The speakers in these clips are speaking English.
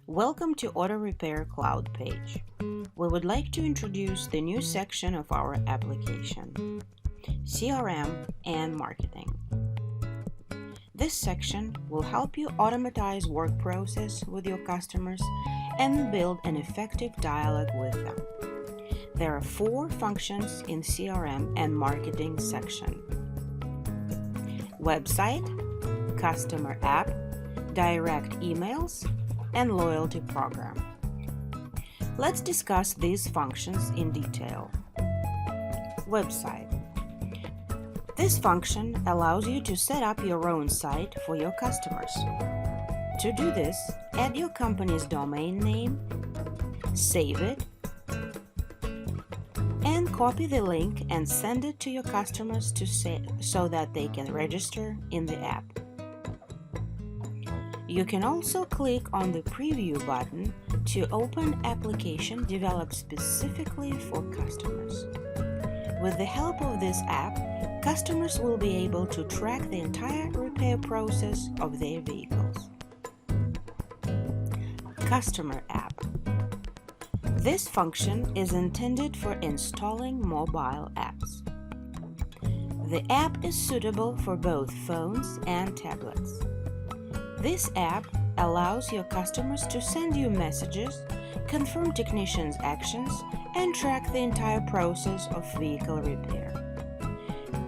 Welcome to AutoRepair Cloud page. We would like to introduce the new section of our application, CRM and Marketing. This section will help you automatize work process with your customers and build an effective dialogue with them. There are 4 functions in CRM and Marketing section: website, customer app, direct emails, and loyalty program. Let's discuss these functions in detail. Website. This function allows you to set up your own site for your customers. To do this, add your company's domain name, save it, and copy the link and send it to your customers so that they can register in the app. You can also click on the Preview button to open application developed specifically for customers. With the help of this app, customers will be able to track the entire repair process of their vehicles. Customer app. This function is intended for installing mobile apps. The app is suitable for both phones and tablets. This app allows your customers to send you messages, confirm technicians' actions, and track the entire process of vehicle repair.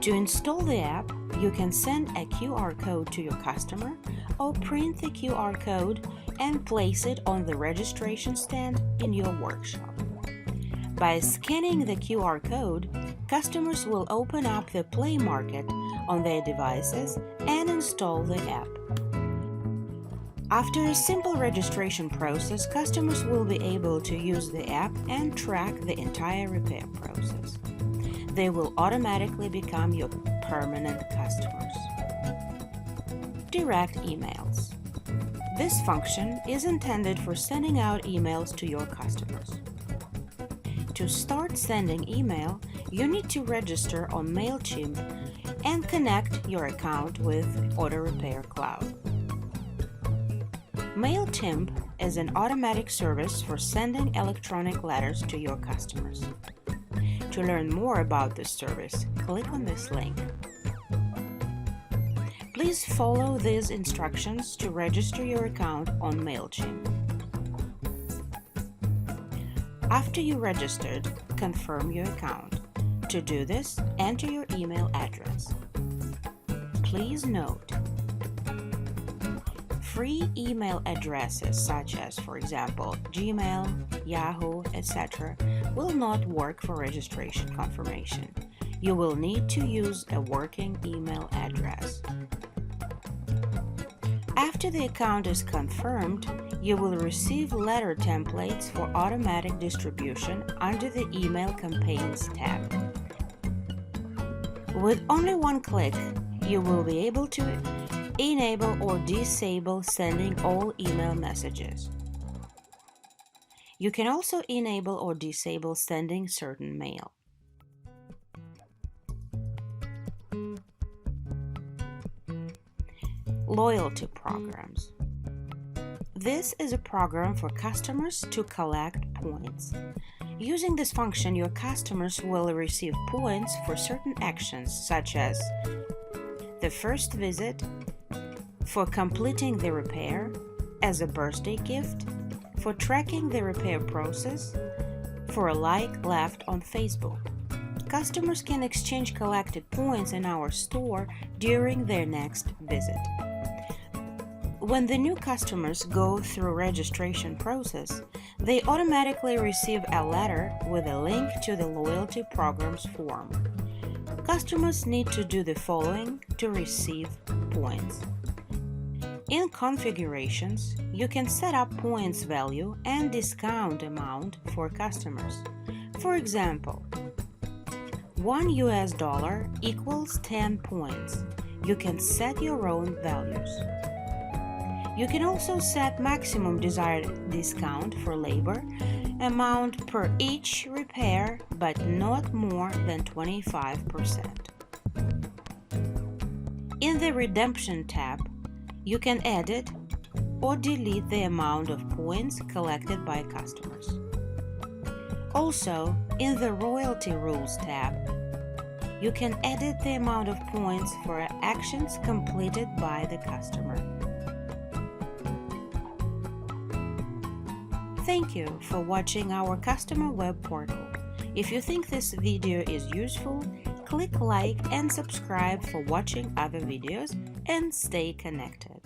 To install the app, you can send a QR code to your customer or print the QR code and place it on the registration stand in your workshop. By scanning the QR code, customers will open up the Play Market on their devices and install the app. After a simple registration process, customers will be able to use the app and track the entire repair process. They will automatically become your permanent customers. Direct emails. This function is intended for sending out emails to your customers. To start sending email, you need to register on MailChimp and connect your account with AutoRepair Cloud. MailChimp is an automatic service for sending electronic letters to your customers. To learn more about this service, click on this link. Please follow these instructions to register your account on MailChimp. After you registered, confirm your account. To do this, enter your email address. Please note, free email addresses such as, for example, Gmail, Yahoo, etc. will not work for registration confirmation. You will need to use a working email address. After the account is confirmed, you will receive letter templates for automatic distribution under the Email Campaigns tab. With only one click, you will be able to enable or disable sending all email messages. You can also enable or disable sending certain mail. Loyalty programs. This is a program for customers to collect points. Using this function, your customers will receive points for certain actions such as the first visit, for completing the repair, as a birthday gift, for tracking the repair process, for a like left on Facebook. Customers can exchange collected points in our store during their next visit. When the new customers go through registration process, they automatically receive a letter with a link to the loyalty programs form. Customers need to do the following to receive points. In configurations, you can set up points value and discount amount for customers. For example, $1 equals 10 points. You can set your own values. You can also set maximum desired discount for labor amount per each repair, but not more than 25%. In the Redemption tab, you can edit or delete the amount of points collected by customers. Also, in the Royalty Rules tab, you can edit the amount of points for actions completed by the customer. Thank you for watching our customer web portal. If you think this video is useful, click like and subscribe for watching other videos and stay connected.